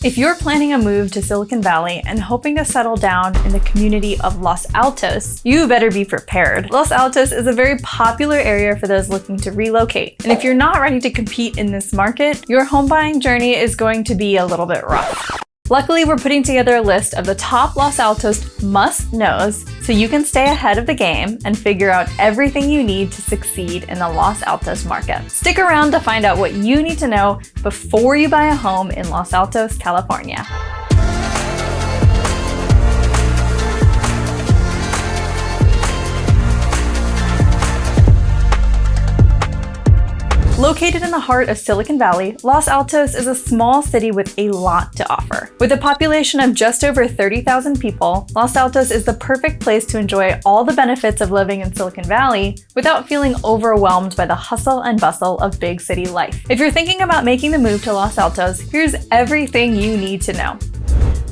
If you're planning a move to Silicon Valley and hoping to settle down in the community of Los Altos, you better be prepared. Los Altos is a very popular area for those looking to relocate. And if you're not ready to compete in this market, your home buying journey is going to be a little bit rough. Luckily, we're putting together a list of the top Los Altos must-knows so you can stay ahead of the game and figure out everything you need to succeed in the Los Altos market. Stick around to find out what you need to know before you buy a home in Los Altos, California. Located in the heart of Silicon Valley, Los Altos is a small city with a lot to offer. With a population of just over 30,000 people, Los Altos is the perfect place to enjoy all the benefits of living in Silicon Valley without feeling overwhelmed by the hustle and bustle of big city life. If you're thinking about making the move to Los Altos, here's everything you need to know.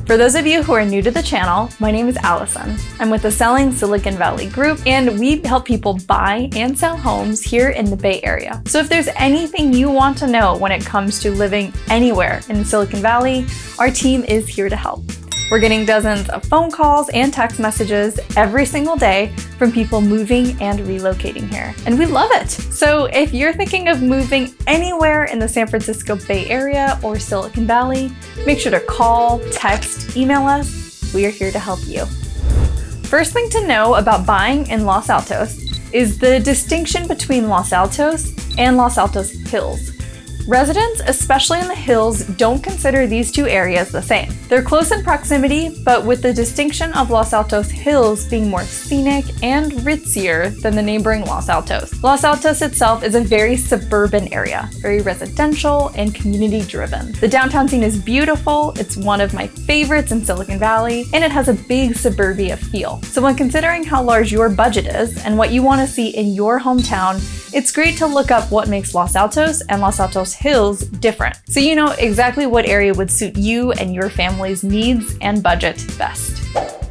For those of you who are new to the channel, my name is Allison. I'm with the Selling Silicon Valley group, and we help people buy and sell homes here in the Bay Area. So if there's anything you want to know when it comes to living anywhere in Silicon Valley, our team is here to help. We're getting dozens of phone calls and text messages every single day from people moving and relocating here. And we love it. So if you're thinking of moving anywhere in the San Francisco Bay Area or Silicon Valley, make sure to call, text, email us. We are here to help you. First thing to know about buying in Los Altos is the distinction between Los Altos and Los Altos Hills. Residents, especially in the hills, don't consider these two areas the same. They're close in proximity, but with the distinction of Los Altos Hills being more scenic and ritzier than the neighboring Los Altos. Los Altos itself is a very suburban area, very residential and community-driven. The downtown scene is beautiful, it's one of my favorites in Silicon Valley, and it has a big suburbia feel. So when considering how large your budget is and what you want to see in your hometown, it's great to look up what makes Los Altos and Los Altos Hills different, so you know exactly what area would suit you and your family's needs and budget best.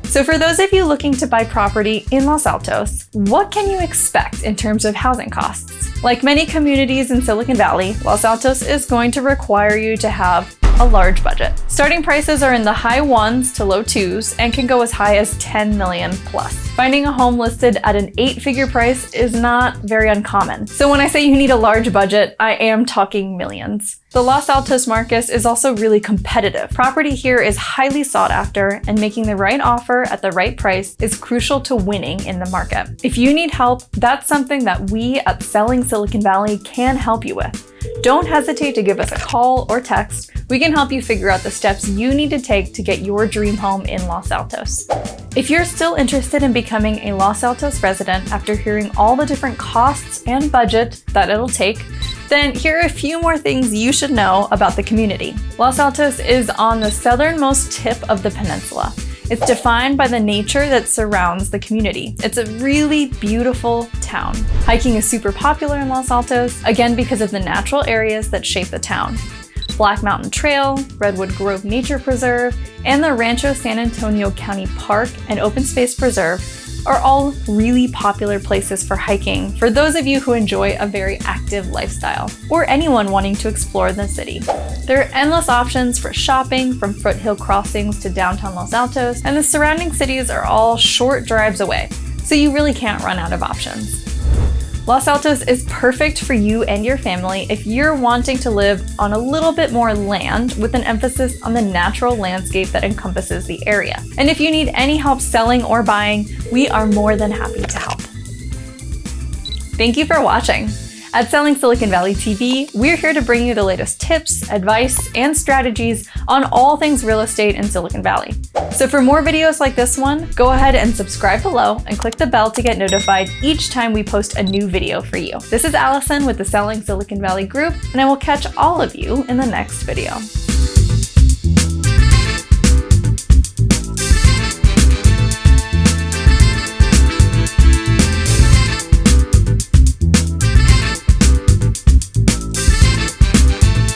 So for those of you looking to buy property in Los Altos, what can you expect in terms of housing costs? Like many communities in Silicon Valley, Los Altos is going to require you to have a large budget. Starting prices are in the high 1s to low 2s and can go as high as 10 million plus. Finding a home listed at an 8-figure price is not very uncommon. So when I say you need a large budget, I am talking millions. The Los Altos market is also really competitive. Property here is highly sought after, and making the right offer at the right price is crucial to winning in the market. If you need help, that's something that we at Selling Silicon Valley can help you with. Don't hesitate to give us a call or text. We can help you figure out the steps you need to take to get your dream home in Los Altos. If you're still interested in becoming a Los Altos resident after hearing all the different costs and budget that it'll take, then here are a few more things you should know about the community. Los Altos is on the southernmost tip of the peninsula. It's defined by the nature that surrounds the community. It's a really beautiful town. Hiking is super popular in Los Altos, again because of the natural areas that shape the town. Black Mountain Trail, Redwood Grove Nature Preserve, and the Rancho San Antonio County Park and Open Space Preserve are all really popular places for hiking for those of you who enjoy a very active lifestyle, or anyone wanting to explore the city. There are endless options for shopping, from foothill crossings to downtown Los Altos, and the surrounding cities are all short drives away, so you really can't run out of options. Los Altos is perfect for you and your family if you're wanting to live on a little bit more land with an emphasis on the natural landscape that encompasses the area. And if you need any help selling or buying, we are more than happy to help. Thank you for watching. At Selling Silicon Valley TV, we're here to bring you the latest tips, advice, and strategies on all things real estate in Silicon Valley. So for more videos like this one, go ahead and subscribe below and click the bell to get notified each time we post a new video for you. This is Allison with the Selling Silicon Valley group, and I will catch all of you in the next video.